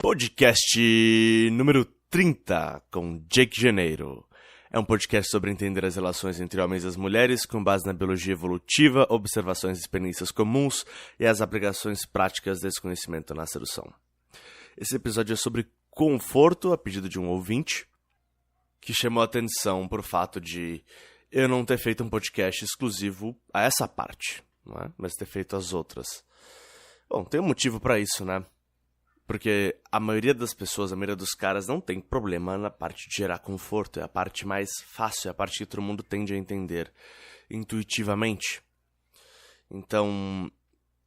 Podcast número 30, com Jake Janeiro. É um podcast sobre entender as relações entre homens e as mulheres com base na biologia evolutiva, observações e experiências comuns e as aplicações práticas desse conhecimento na sedução. Esse episódio é sobre conforto, a pedido de um ouvinte, que chamou a atenção por fato de eu não ter feito um podcast exclusivo a essa parte, não é? Mas ter feito as outras. Bom, tem um motivo pra isso, né? Porque a maioria das pessoas, a maioria dos caras não tem problema na parte de gerar conforto. É a parte mais fácil, é a parte que todo mundo tende a entender intuitivamente. Então,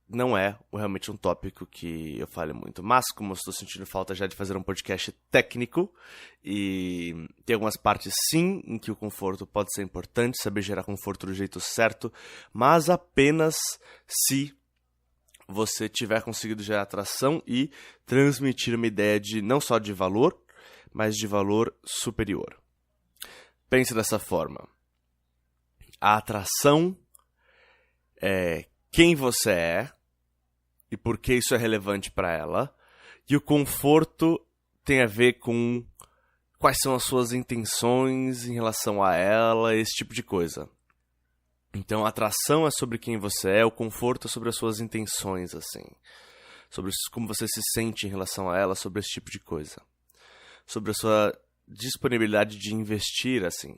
não é realmente um tópico que eu fale muito. Mas, como eu estou sentindo falta já de fazer um podcast técnico, e tem algumas partes sim em que o conforto pode ser importante, saber gerar conforto do jeito certo, mas apenas se você tiver conseguido gerar atração e transmitir uma ideia de não só de valor, mas de valor superior. Pense dessa forma. A atração é quem você é e por que isso é relevante para ela. E o conforto tem a ver com quais são as suas intenções em relação a ela, esse tipo de coisa. Então, a atração é sobre quem você é, o conforto é sobre as suas intenções, assim. Sobre como você se sente em relação a ela, sobre esse tipo de coisa. Sobre a sua disponibilidade de investir, assim.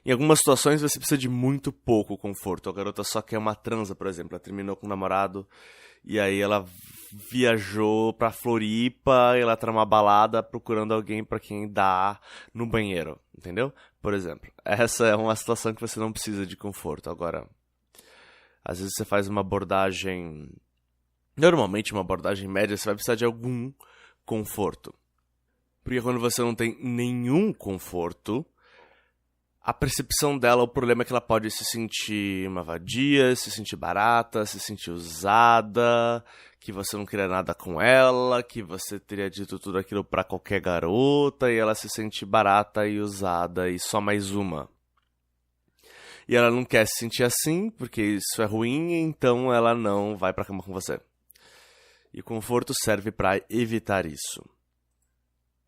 Em algumas situações, você precisa de muito pouco conforto. A garota só quer uma transa, por exemplo. Ela terminou com um namorado e aí ela viajou pra Floripa e ela tá numa balada procurando alguém pra quem dá no banheiro, entendeu? Por exemplo, essa é uma situação que você não precisa de conforto. Agora, às vezes você faz uma abordagem... Normalmente, uma abordagem média, você vai precisar de algum conforto. Porque quando você não tem nenhum conforto, a percepção dela, o problema é que ela pode se sentir uma vadia, se sentir barata, se sentir usada, que você não queria nada com ela, que você teria dito tudo aquilo pra qualquer garota, e ela se sente barata e usada, e só mais uma. E ela não quer se sentir assim, porque isso é ruim, então ela não vai pra cama com você. E o conforto serve pra evitar isso.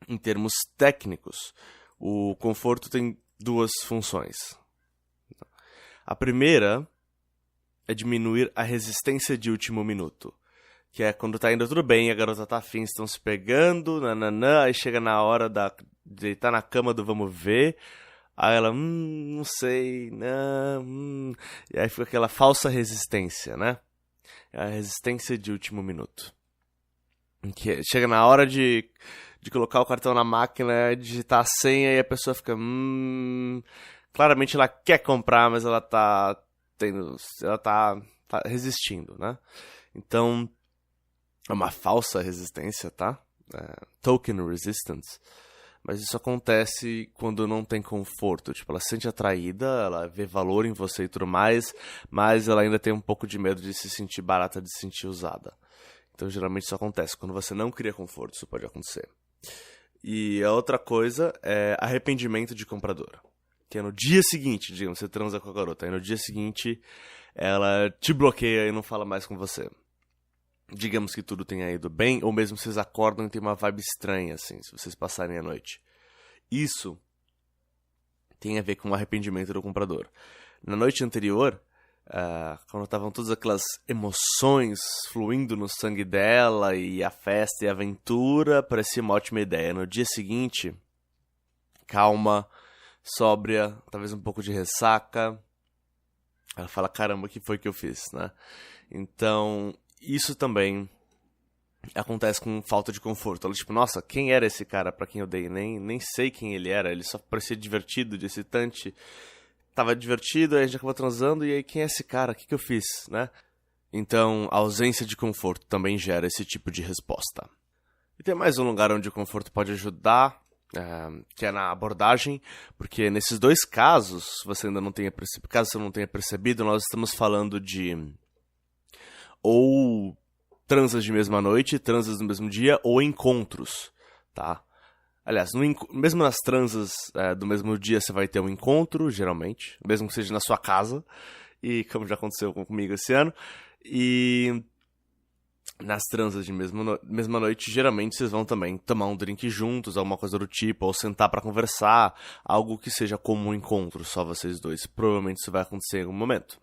Em termos técnicos, o conforto tem duas funções. A primeira é diminuir a resistência de último minuto. Que é quando tá indo tudo bem, a garota tá afim, estão se pegando, nananã, aí chega na hora de deitar na cama do vamos ver, aí ela, não sei, não, e aí fica aquela falsa resistência, né? É a resistência de último minuto. Que chega na hora de colocar o cartão na máquina, digitar a senha e a pessoa fica, claramente ela quer comprar, mas ela tá resistindo, né? Então, é uma falsa resistência, tá? Token resistance. Mas isso acontece quando não tem conforto. Tipo, ela se sente atraída, ela vê valor em você e tudo mais, mas ela ainda tem um pouco de medo de se sentir barata, de se sentir usada. Então, geralmente isso acontece. Quando você não cria conforto, isso pode acontecer. E a outra coisa é arrependimento de comprador. Que é no dia seguinte, digamos, você transa com a garota. Aí no dia seguinte, ela te bloqueia e não fala mais com você. Digamos que tudo tenha ido bem, ou mesmo vocês acordam e tem uma vibe estranha, assim, se vocês passarem a noite. Isso tem a ver com o arrependimento do comprador. Na noite anterior, quando estavam todas aquelas emoções fluindo no sangue dela, e a festa e a aventura, parecia uma ótima ideia. No dia seguinte, calma, sóbria, talvez um pouco de ressaca, ela fala, caramba, o que foi que eu fiz, né? Então, isso também acontece com falta de conforto. Ela, tipo, nossa, quem era esse cara pra quem eu dei? Nem sei quem ele era, ele só parecia divertido, excitante. Tava divertido, aí a gente acabou transando, e aí quem é esse cara? O que eu fiz, né? Então, a ausência de conforto também gera esse tipo de resposta. E tem mais um lugar onde o conforto pode ajudar, que é na abordagem, porque nesses dois casos, você ainda não tenha percebido, caso você não tenha percebido, nós estamos falando de ou transas de mesma noite, transas no mesmo dia, ou encontros, tá? Aliás, mesmo nas transas do mesmo dia você vai ter um encontro, geralmente, mesmo que seja na sua casa, e como já aconteceu comigo esse ano, e nas transas de mesma noite, geralmente vocês vão também tomar um drink juntos, alguma coisa do tipo, ou sentar pra conversar, algo que seja como um encontro, só vocês dois. Provavelmente isso vai acontecer em algum momento.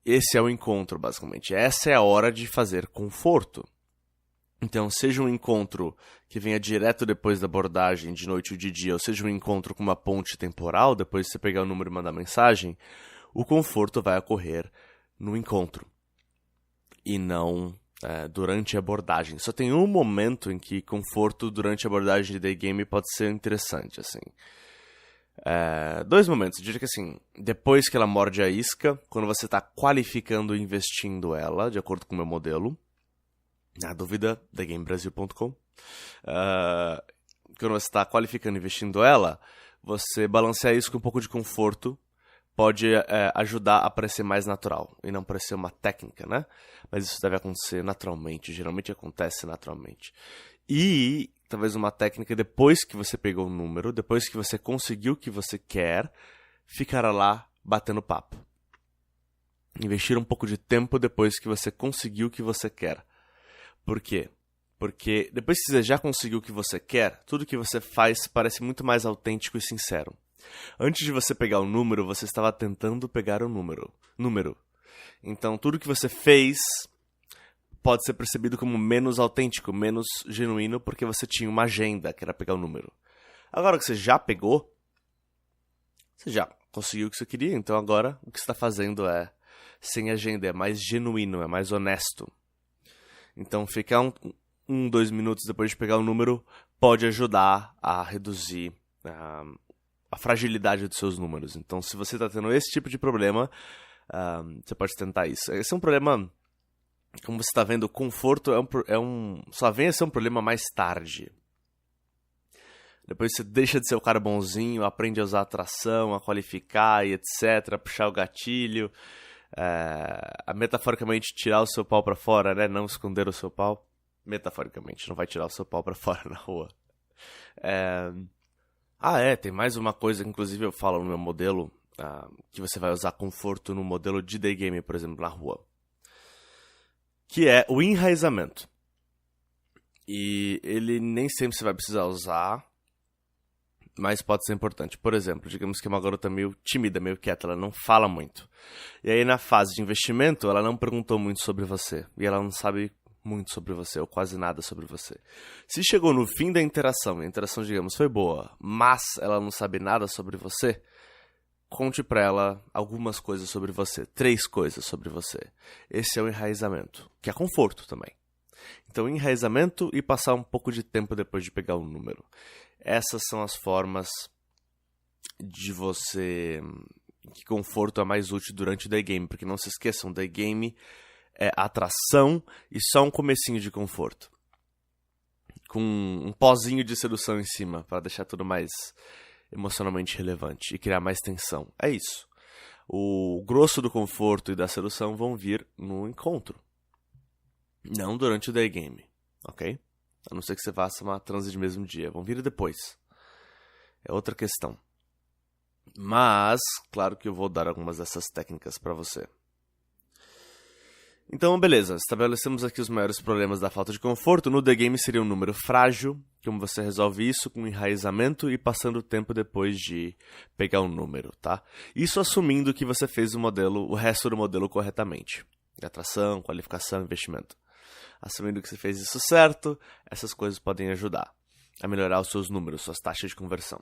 Esse é o encontro, basicamente. Essa é a hora de fazer conforto. Então, seja um encontro que venha direto depois da abordagem, de noite ou de dia, ou seja um encontro com uma ponte temporal, depois de você pegar o número e mandar mensagem, o conforto vai ocorrer no encontro. E não durante a abordagem. Só tem um momento em que conforto durante a abordagem de day game pode ser interessante, assim. 2 momentos. Eu diria que assim, depois que ela morde a isca, quando você está qualificando e investindo ela, de acordo com o meu modelo. Na dúvida, thegamebrasil.com. Quando você está qualificando e investindo ela, você balancear isso com um pouco de conforto pode ajudar a parecer mais natural e não parecer uma técnica, né? Mas isso deve acontecer naturalmente, geralmente acontece naturalmente. E talvez uma técnica depois que você pegou o número, depois que você conseguiu o que você quer, ficar lá batendo papo. Investir um pouco de tempo depois que você conseguiu o que você quer. Por quê? Porque depois que você já conseguiu o que você quer, tudo que você faz parece muito mais autêntico e sincero. Antes de você pegar o número, você estava tentando pegar o número. Então, tudo que você fez pode ser percebido como menos autêntico, menos genuíno, porque você tinha uma agenda, que era pegar o número. Agora que você já pegou, você já conseguiu o que você queria, então agora o que você está fazendo é sem agenda, é mais genuíno, é mais honesto. Então, ficar 2 minutos depois de pegar o número pode ajudar a reduzir a fragilidade dos seus números. Então, se você está tendo esse tipo de problema, você pode tentar isso. Esse é um problema, como você está vendo, o conforto só vem a ser um problema mais tarde. Depois você deixa de ser o cara bonzinho, aprende a usar atração, a qualificar e etc, a puxar o gatilho, a metaforicamente tirar o seu pau pra fora, né? Não esconder o seu pau. Metaforicamente, não vai tirar o seu pau pra fora na rua. Tem mais uma coisa que inclusive eu falo no meu modelo, que você vai usar conforto no modelo de day game, por exemplo, na rua. Que é o enraizamento. E ele nem sempre você vai precisar usar, mas pode ser importante. Por exemplo, digamos que é uma garota meio tímida, meio quieta, ela não fala muito. E aí na fase de investimento, ela não perguntou muito sobre você. E ela não sabe muito sobre você, ou quase nada sobre você. Se chegou no fim da interação, e a interação, digamos, foi boa, mas ela não sabe nada sobre você, conte pra ela algumas coisas sobre você, 3 coisas sobre você. Esse é o enraizamento, que é conforto também. Então, enraizamento e passar um pouco de tempo depois de pegar o número. Essas são as formas de você... que conforto é mais útil durante o day game, porque não se esqueçam, day game é atração e só um comecinho de conforto. Com um pozinho de sedução em cima, para deixar tudo mais emocionalmente relevante e criar mais tensão. É isso. O grosso do conforto e da sedução vão vir no encontro. Não durante o day game, ok? A não ser que você faça uma transe de mesmo dia. Vão vir depois. É outra questão. Mas, claro que eu vou dar algumas dessas técnicas para você. Então, beleza, estabelecemos aqui os maiores problemas da falta de conforto. No The Game seria um número frágil, como você resolve isso com enraizamento e passando o tempo depois de pegar um número, tá? Isso assumindo que você fez o resto do modelo corretamente. Atração, qualificação, investimento. Assumindo que você fez isso certo, essas coisas podem ajudar a melhorar os seus números, suas taxas de conversão.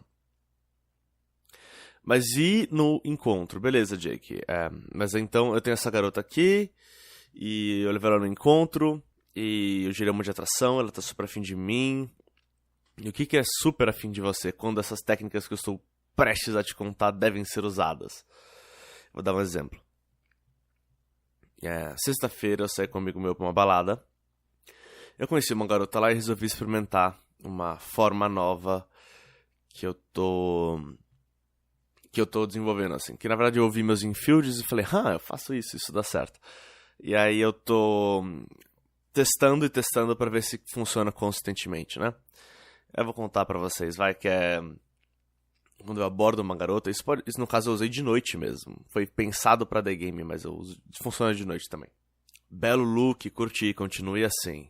Mas e no encontro? Beleza, Jake. Mas então eu tenho essa garota aqui... E eu levei ela no encontro, e eu gerei uma de atração, ela tá super afim de mim. E o que é super afim de você quando essas técnicas que eu estou prestes a te contar devem ser usadas? Vou dar um exemplo. Sexta-feira eu saí com um amigo meu pra uma balada. Eu conheci uma garota lá e resolvi experimentar uma forma nova que eu tô desenvolvendo, assim. Que na verdade eu ouvi meus infields e falei, eu faço isso dá certo. E aí eu tô testando pra ver se funciona consistentemente, né? Eu vou contar pra vocês, que é... Quando eu abordo uma garota, isso no caso eu usei de noite mesmo. Foi pensado pra day game, mas funciona de noite também. Belo look, curti, continue assim.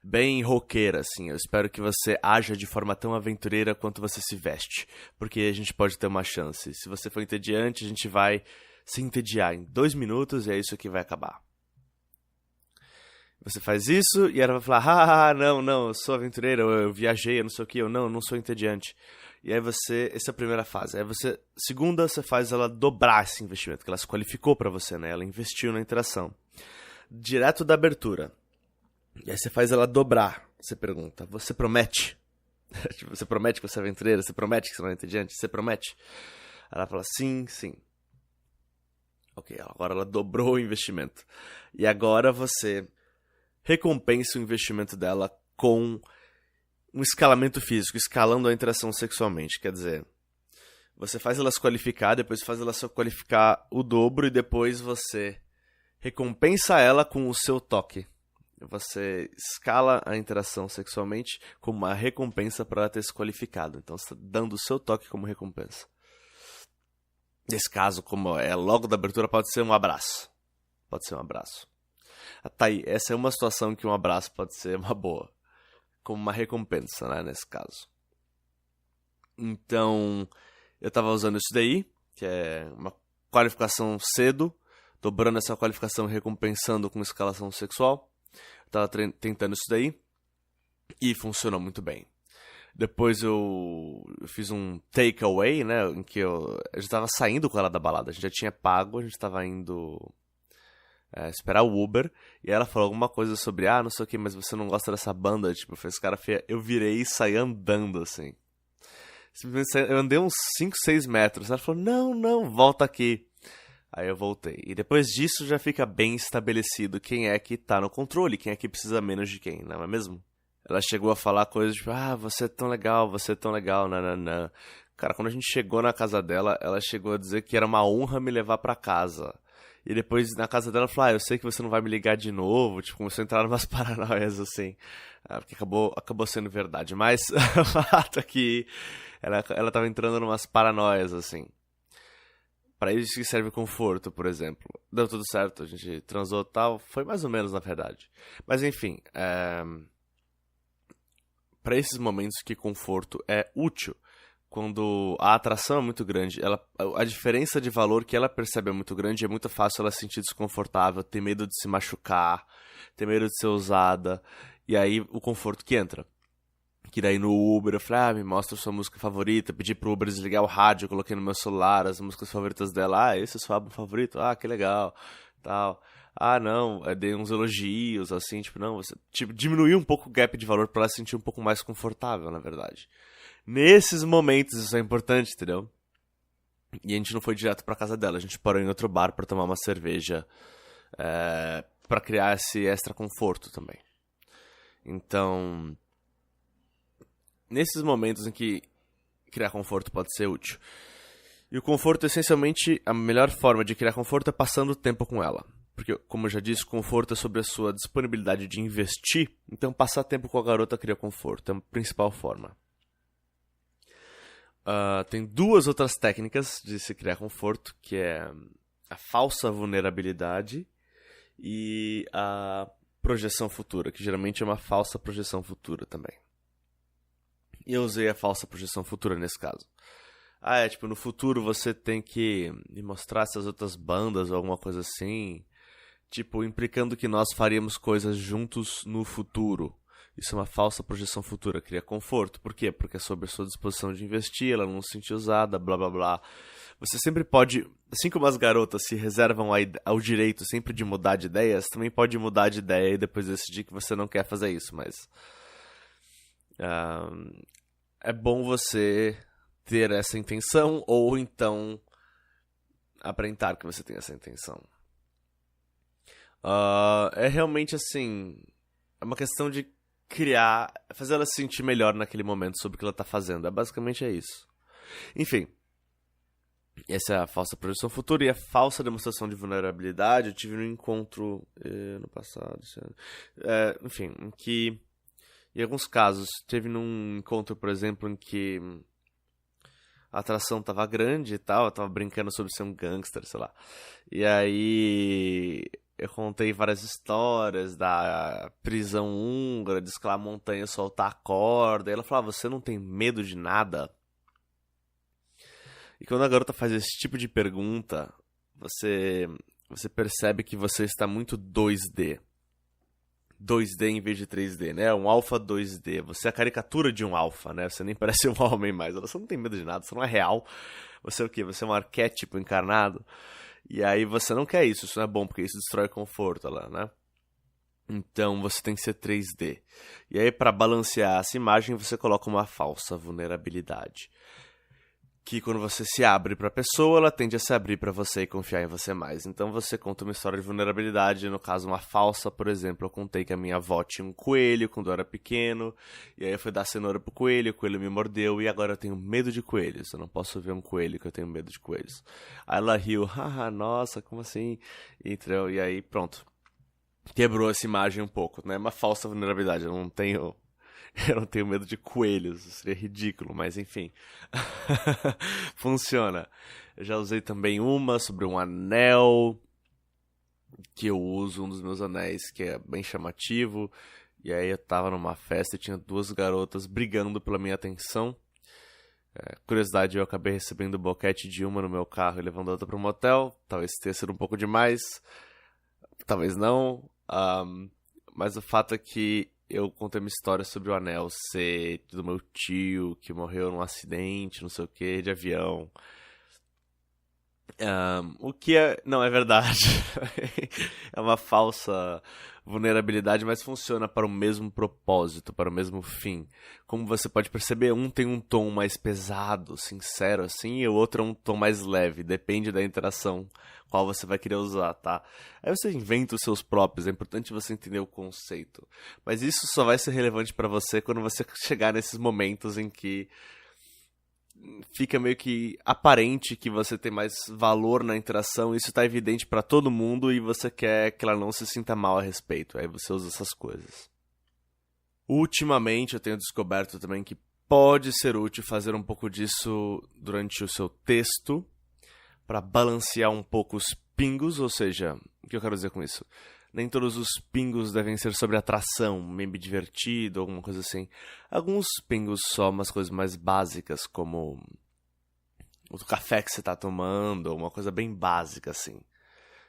Bem roqueira, assim. Eu espero que você haja de forma tão aventureira quanto você se veste. Porque a gente pode ter uma chance. Se você for entediante, a gente vai se entediar em 2 minutos e é isso que vai acabar. Você faz isso e ela vai falar, não, eu sou aventureira, eu viajei, eu não sei o que, eu não sou entediante. E aí essa é a primeira fase. Segunda, você faz ela dobrar esse investimento, que ela se qualificou pra você, né? Ela investiu na interação. Direto da abertura. E aí você faz ela dobrar. Você pergunta, você promete? Você promete que você é aventureira? Você promete que você não é entediante? Você promete? Ela fala, sim. Ok, agora ela dobrou o investimento. E agora você recompensa o investimento dela com um escalamento físico, escalando a interação sexualmente. Quer dizer, você faz ela se qualificar, depois faz ela se qualificar o dobro e depois você recompensa ela com o seu toque. Você escala a interação sexualmente como uma recompensa para ela ter se qualificado. Então você está dando o seu toque como recompensa. Nesse caso, como é logo da abertura, pode ser um abraço. Tá aí, essa é uma situação que um abraço pode ser uma boa. Como uma recompensa, né, nesse caso. Então, eu tava usando isso daí, que é uma qualificação cedo, dobrando essa qualificação e recompensando com escalação sexual. Eu tava tentando isso daí e funcionou muito bem. Depois eu fiz um takeaway, né, em que eu já tava saindo com ela da balada. A gente já tinha pago, a gente tava indo esperar o Uber, e ela falou alguma coisa sobre, não sei o que, mas você não gosta dessa banda, tipo, fez cara feia. Eu virei e saí andando, assim. Simplesmente eu andei uns 5, 6 metros. Ela falou, não, volta aqui. Aí eu voltei. E depois disso já fica bem estabelecido quem é que tá no controle, quem é que precisa menos de quem, não é mesmo? Ela chegou a falar coisas tipo, você é tão legal, nananã. Cara, quando a gente chegou na casa dela, ela chegou a dizer que era uma honra me levar pra casa. E depois, na casa dela, ela falou, eu sei que você não vai me ligar de novo. Tipo, começou a entrar em umas paranoias, assim. Porque acabou sendo verdade. Mas, o fato é que ela tava entrando em umas paranoias, assim. Pra isso que serve conforto, por exemplo. Deu tudo certo, a gente transou e tal. Foi mais ou menos, na verdade. Mas, enfim, pra esses momentos que conforto é útil. Quando a atração é muito grande, a diferença de valor que ela percebe é muito grande, é muito fácil ela se sentir desconfortável, ter medo de se machucar, ter medo de ser usada, e aí o conforto que entra. Que daí no Uber eu falei, me mostra sua música favorita, pedi pro Uber desligar o rádio, eu coloquei no meu celular as músicas favoritas dela, esse é o seu álbum favorito, que legal, tal. Não, eu dei uns elogios, assim, tipo, não, você diminuiu um pouco o gap de valor pra ela se sentir um pouco mais confortável, na verdade. Nesses momentos isso é importante, entendeu? E a gente não foi direto pra casa dela, a gente parou em outro bar pra tomar uma cerveja, pra criar esse extra conforto também. Então, nesses momentos em que criar conforto pode ser útil. E o conforto, essencialmente, a melhor forma de criar conforto é passando tempo com ela. Porque, como eu já disse, conforto é sobre a sua disponibilidade de investir. Então, passar tempo com a garota cria conforto. É a principal forma. Tem 2 outras técnicas de se criar conforto, que é a falsa vulnerabilidade e a projeção futura, que geralmente é uma falsa projeção futura também. E eu usei a falsa projeção futura nesse caso. Tipo, no futuro você tem que me mostrar essas outras bandas ou alguma coisa assim. Tipo, implicando que nós faríamos coisas juntos no futuro. Isso é uma falsa projeção futura, cria conforto. Por quê? Porque é sobre a sua disposição de investir, ela não se sentir usada, blá blá blá. Você sempre pode, assim como as garotas se reservam ao direito sempre de mudar de ideia, você também pode mudar de ideia e depois decidir que você não quer fazer isso, mas é bom você ter essa intenção ou então aparentar que você tem essa intenção. É realmente assim, é uma questão de criar, fazer ela se sentir melhor naquele momento sobre o que ela tá fazendo. Basicamente é isso. Enfim, essa é a falsa projeção futura e a falsa demonstração de vulnerabilidade. Eu tive um encontro no passado, enfim, em que, em alguns casos, teve num encontro, por exemplo, em que a atração tava grande e tal, eu tava brincando sobre ser um gangster, sei lá. E aí eu contei várias histórias da prisão húngara, de escalar a montanha, soltar a corda. E ela falava, você não tem medo de nada? E quando a garota faz esse tipo de pergunta, você percebe que você está muito 2D. 2D em vez de 3D, né? Um alfa 2D. Você é a caricatura de um alfa, né? Você nem parece um homem mais. Você não tem medo de nada, você não é real. Você é o quê? Você é um arquétipo encarnado. E aí você não quer isso não é bom, porque isso destrói conforto lá, né? Então você tem que ser 3D. E aí, para balancear essa imagem, você coloca uma falsa vulnerabilidade. Que quando você se abre para a pessoa, ela tende a se abrir para você e confiar em você mais. Então você conta uma história de vulnerabilidade, no caso uma falsa, por exemplo. Eu contei que a minha avó tinha um coelho quando eu era pequeno, e aí eu fui dar cenoura pro coelho, o coelho me mordeu, e agora eu tenho medo de coelhos. Eu não posso ver um coelho que eu tenho medo de coelhos. Aí ela riu, haha, nossa, como assim? E aí pronto. Quebrou essa imagem um pouco, né? Uma falsa vulnerabilidade, eu não tenho... Eu não tenho medo de coelhos, seria ridículo, mas enfim. Funciona. Eu já usei também uma sobre um anel, que eu uso, um dos meus anéis, que é bem chamativo. E aí eu tava numa festa e tinha duas garotas brigando pela minha atenção. Curiosidade, eu acabei recebendo o boquete de uma no meu carro e levando a outra para um motel. Talvez tenha sido um pouco demais, talvez não. Mas o fato é que eu contei uma história sobre o anel ser do meu tio, que morreu num acidente, não sei o que, de avião. O que não é verdade. É uma falsa vulnerabilidade, mas funciona para o mesmo propósito, para o mesmo fim. Como você pode perceber, um tem um tom mais pesado, sincero assim, e o outro é um tom mais leve, depende da interação qual você vai querer usar, tá? Aí você inventa os seus próprios, é importante você entender o conceito. Mas isso só vai ser relevante para você quando você chegar nesses momentos em que fica meio que aparente que você tem mais valor na interação, isso tá evidente pra todo mundo e você quer que ela não se sinta mal a respeito, aí você usa essas coisas. Ultimamente eu tenho descoberto também que pode ser útil fazer um pouco disso durante o seu texto, pra balancear um pouco os pingos, ou seja, o que eu quero dizer com isso? Nem todos os pingos devem ser sobre atração, meme divertido, alguma coisa assim. Alguns pingos só, umas coisas mais básicas, como o café que você está tomando, uma coisa bem básica, assim,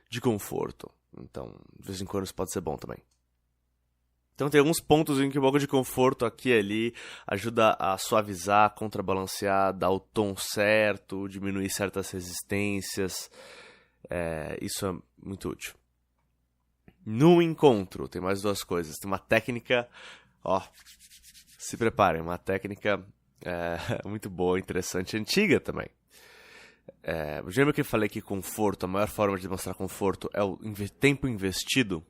de conforto. Então, de vez em quando isso pode ser bom também. Então tem alguns pontos em que um pouco de conforto aqui e ali ajuda a suavizar, contrabalancear, dar o tom certo, diminuir certas resistências. Isso é muito útil. No encontro, tem mais duas coisas. Tem uma técnica, se preparem, uma técnica muito boa, interessante, antiga também. Lembra que eu falei que conforto, a maior forma de demonstrar conforto é o tempo investido?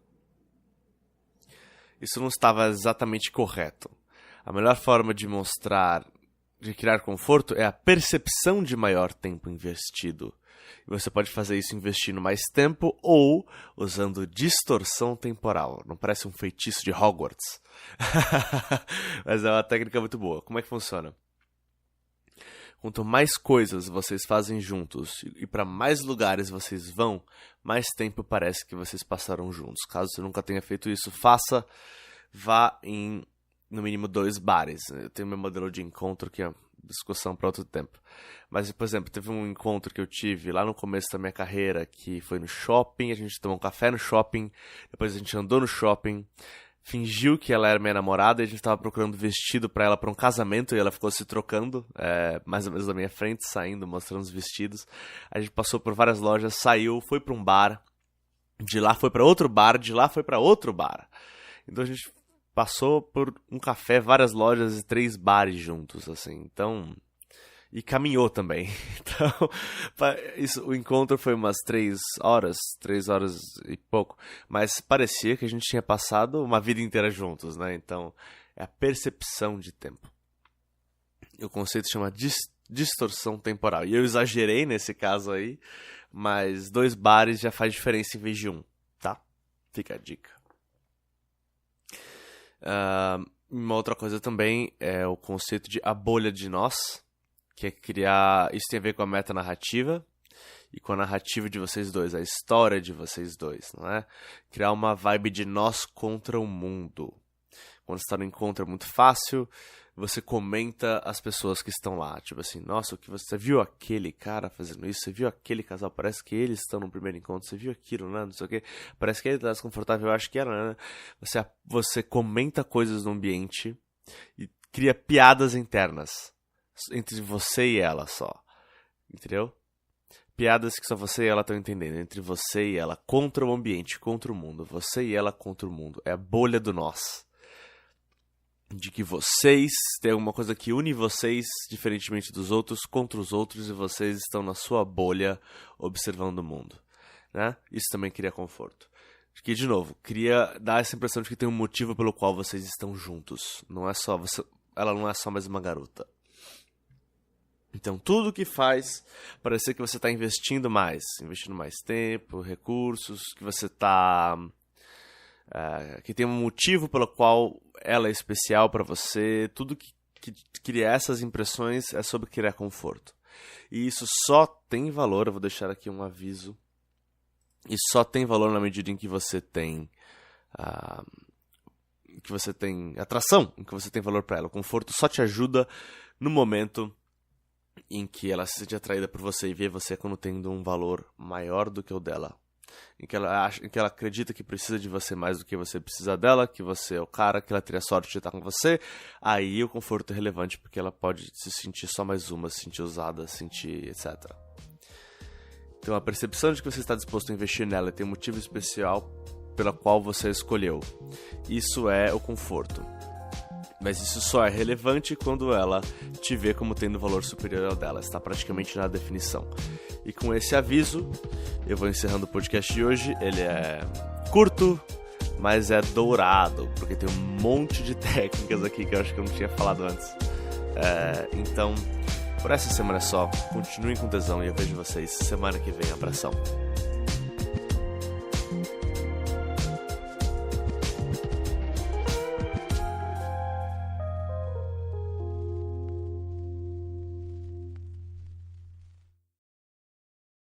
Isso não estava exatamente correto. A melhor forma de criar conforto é a percepção de maior tempo investido. E você pode fazer isso investindo mais tempo ou usando distorção temporal. Não parece um feitiço de Hogwarts? Mas é uma técnica muito boa. Como é que funciona? Quanto mais coisas vocês fazem juntos e para mais lugares vocês vão, mais tempo parece que vocês passaram juntos. Caso você nunca tenha feito isso, vá em no mínimo 2 bares. Eu tenho meu modelo de encontro que é discussão para outro tempo. Mas, por exemplo, teve um encontro que eu tive lá no começo da minha carreira, que foi no shopping, a gente tomou um café no shopping, depois a gente andou no shopping, fingiu que ela era minha namorada e a gente tava procurando vestido pra ela pra um casamento e ela ficou se trocando, mais ou menos na minha frente, saindo, mostrando os vestidos. A gente passou por várias lojas, saiu, foi pra um bar, de lá foi pra outro bar, de lá foi pra outro bar. Então a gente passou por um café, várias lojas e 3 bares juntos, assim, então... E caminhou também. Então, o encontro foi umas 3 horas e pouco. Mas parecia que a gente tinha passado uma vida inteira juntos, né? Então, é a percepção de tempo. E o conceito chama distorção temporal. E eu exagerei nesse caso aí, mas 2 bares já faz diferença em vez de 1, tá? Fica a dica. Uma outra coisa também é o conceito de a bolha de nós, que é criar... Isso tem a ver com a metanarrativa. e com a narrativa de vocês dois, a história de vocês dois, não é? Criar uma vibe de nós contra o mundo. Quando você está no encontro é muito fácil, você comenta as pessoas que estão lá. Tipo assim, nossa, o que você viu aquele cara fazendo isso? Você viu aquele casal? Parece que eles estão no primeiro encontro. Você viu aquilo, né? Não sei o quê. Parece que ele está desconfortável. Eu acho que era, né? Você comenta coisas no ambiente e cria piadas internas entre você e ela só. Entendeu? Piadas que só você e ela estão entendendo. Entre você e ela. Contra o ambiente, contra o mundo. Você e ela contra o mundo. É a bolha do nós. De que vocês têm alguma coisa que une vocês, diferentemente dos outros, contra os outros, e vocês estão na sua bolha observando o mundo, né? Isso também cria conforto. Que, de novo, dá essa impressão de que tem um motivo pelo qual vocês estão juntos. Não é só ela não é só mais uma garota. Então, tudo que faz parecer que você está investindo mais tempo, recursos, que você está... que tem um motivo pelo qual ela é especial para você, tudo que cria essas impressões é sobre criar conforto. E isso só tem valor, eu vou deixar aqui um aviso, e só tem valor na medida em que você tem atração, em que você tem valor para ela. O conforto só te ajuda no momento em que ela se sente atraída por você e vê você como tendo um valor maior do que o dela. Em que ela acredita que precisa de você mais do que você precisa dela, que você é o cara, que ela teria sorte de estar com você, aí o conforto é relevante, porque ela pode se sentir só mais uma, se sentir usada, se sentir etc. Então a percepção de que você está disposto a investir nela e tem um motivo especial pela qual você escolheu. Isso é o conforto. Mas isso só é relevante quando ela te vê como tendo valor superior ao dela. Está praticamente na definição. E com esse aviso, eu vou encerrando o podcast de hoje. Ele é curto, mas é dourado, porque tem um monte de técnicas aqui que eu acho que eu não tinha falado antes. Então, por essa semana é só. Continuem com tesão e eu vejo vocês semana que vem. Abração.